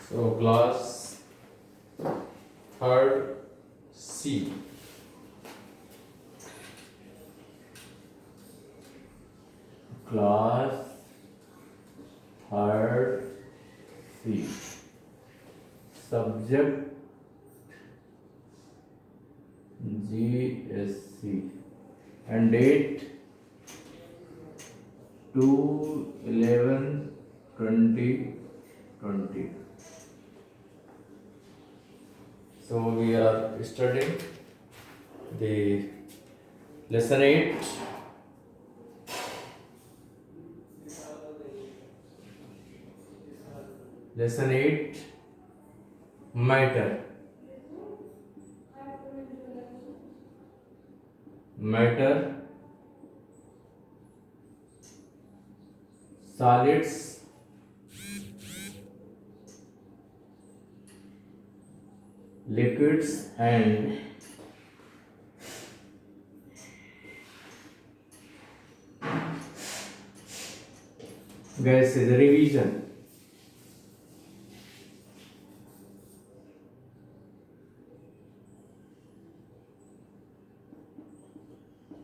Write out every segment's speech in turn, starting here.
So class third C. Class third C. Subject GSC and date 2/11/2020. So we are studying the lesson 8. Lesson 8 matter. Matter, solids, liquids and gases. Revision.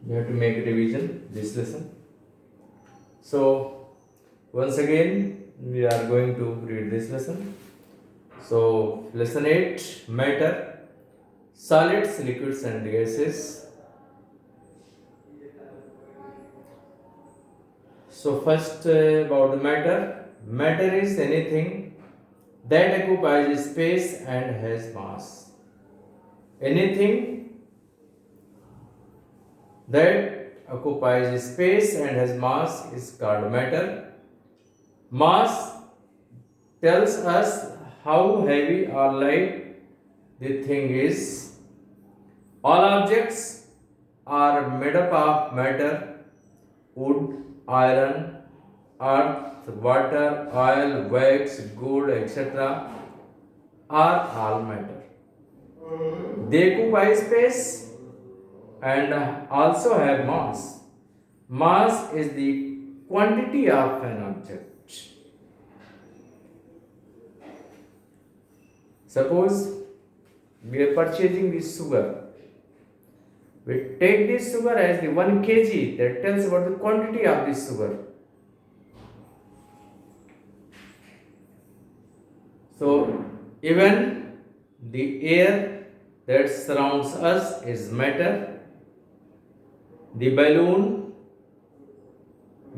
We have to make a revision this lesson. So once again we are going to read this lesson. So lesson 8 matter, solids, liquids and gases. So first about the matter. Matter is anything that occupies space and has mass. Anything that occupies space and has mass is called matter. Mass tells us how heavy or light the thing is. All objects are made up of matter: wood, iron, earth, water, oil, wax, gold, etc. are all matter. They occupy space and also have mass. Mass is the quantity of an object. Suppose we are purchasing this sugar. We take this sugar as the 1 kg, that tells about the quantity of this sugar. So even the air that surrounds us is matter. The balloon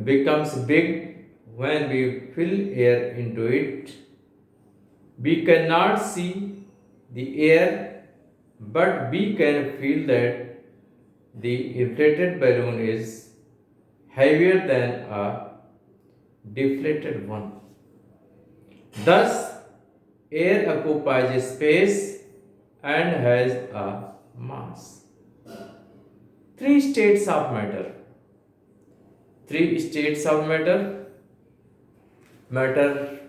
becomes big when we fill air into it. We cannot see the air, but we can feel that the inflated balloon is heavier than a deflated one. Thus, air occupies space and has a mass. Three states of matter. Three states of matter. Matter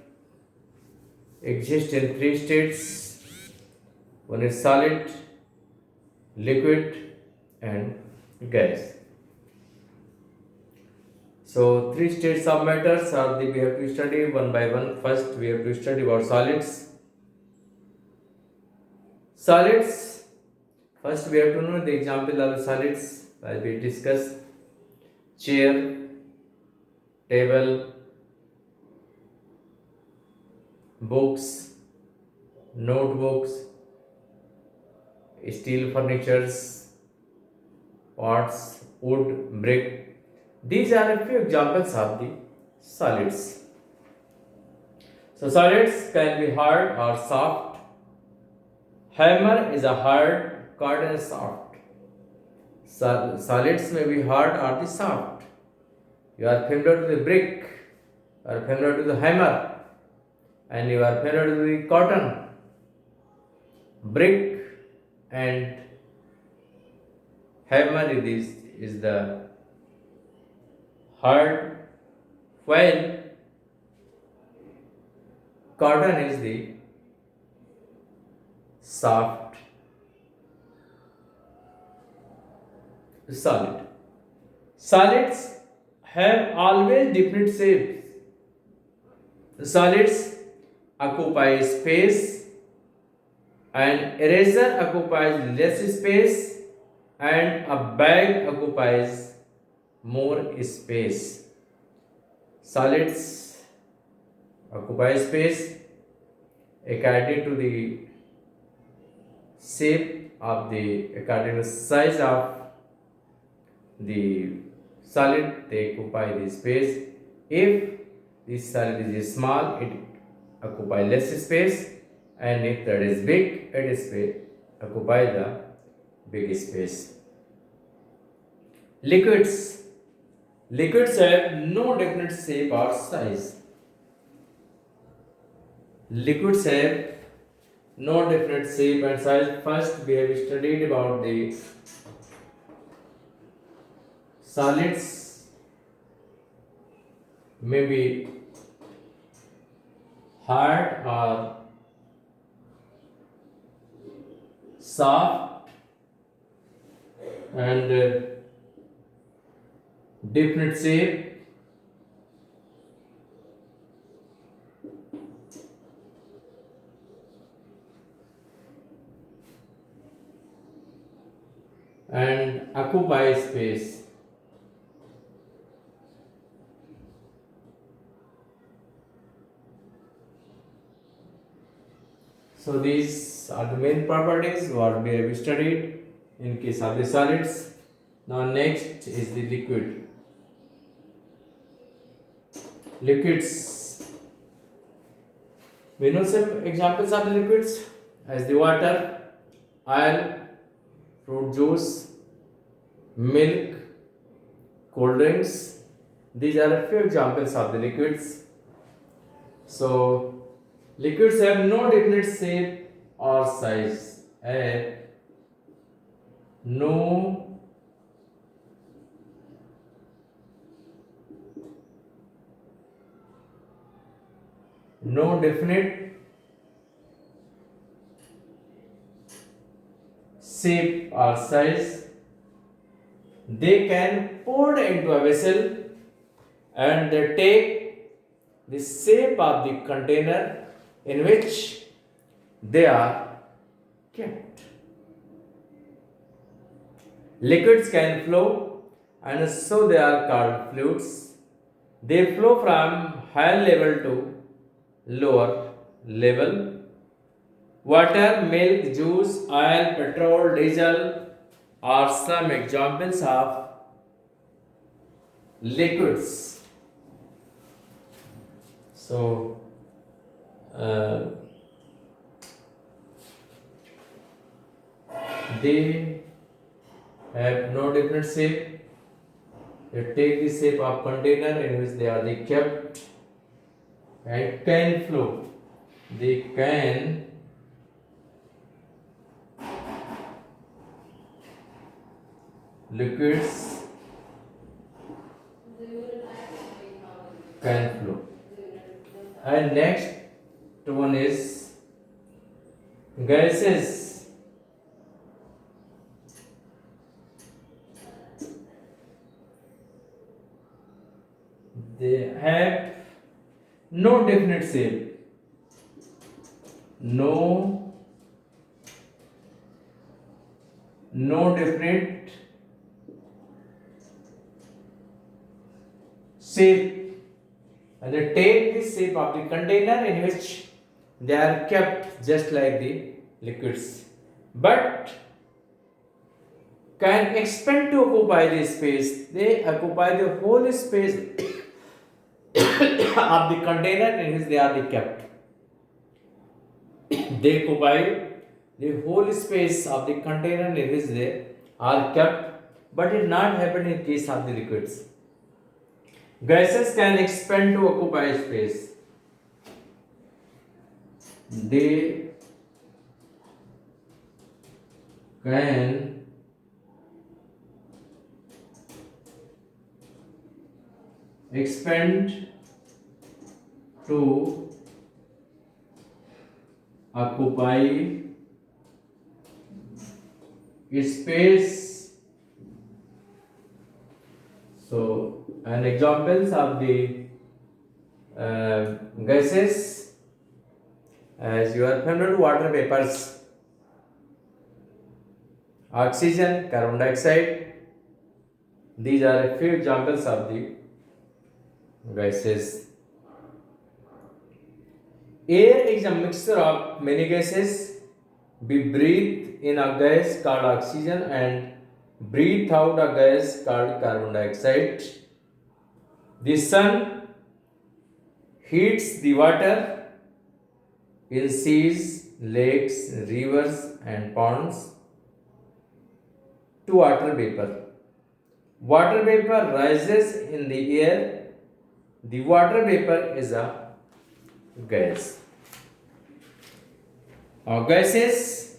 exists in three states. One is solid, liquid, and gas. So three states of matters are we have to study one by one. First, we have to study about solids. Solids. First, we have to know the example of solids as we discuss: chair, table, books, notebooks, steel furnitures, pots, wood, brick. These are a few examples of the solids. So solids can be hard or soft. Hammer is a hard, cotton is soft. Solids may be hard or the soft. You are familiar with the brick, you are familiar with the hammer, and you are familiar with the cotton. Brick and hammer is the hard, while cotton is the soft solid. Solids have always different shapes. Solids occupy space, an eraser occupies less space, and a bag occupies more space. Solids occupy space according to the according to the size of the solid, they occupy the space. If the solid is small, it occupy less space, and if that is big, it is occupy the big space. Liquids. Liquids have no definite shape or size. Liquids have no definite shape and size. First, we have studied about the solids, maybe hard or soft, and definite shape. And occupy space. So these are the main properties what we have studied in case of the solids. Now next is the liquid. Liquids. We know some examples of the liquids as the water, oil, fruit juice, milk, cold drinks. These are a few examples of the liquids. So, liquids have no definite shape or size. Have no definite shape or size. They can pour into a vessel and they take the shape of the container in which they are kept. Liquids can flow and so they are called fluids. They flow from higher level to lower level. Water, milk, juice, oil, petrol, diesel are some examples of liquids. So, they have no different shape. They take the shape of container in which they are kept and can flow. They can liquids can flow. And next one is gases. They have no definite shape, no definite shape, and they take the shape of the container in which they are kept just like the liquids, but can expand to occupy the space. They occupy the whole space of the container in which they are kept. They occupy the whole space of the container in which they are kept, but it not happen in case of the liquids. Gases can expand to occupy space. They can expand to occupy space. So, an examples of the gases as you are familiar, water vapors, oxygen, carbon dioxide. These are a few examples of the gases. Air is a mixture of many gases. We breathe in a gas called oxygen and breathe out a gas called carbon dioxide. The sun heats the water in seas, lakes, rivers, and ponds to water vapor. Water vapor rises in the air. The water vapor is a gas. Gases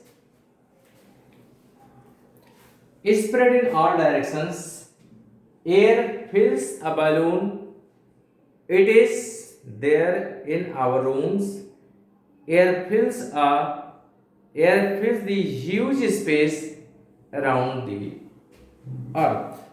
spread in all directions. Air fills a balloon. It is there in our rooms. Air fills a Air fills the huge space around the earth.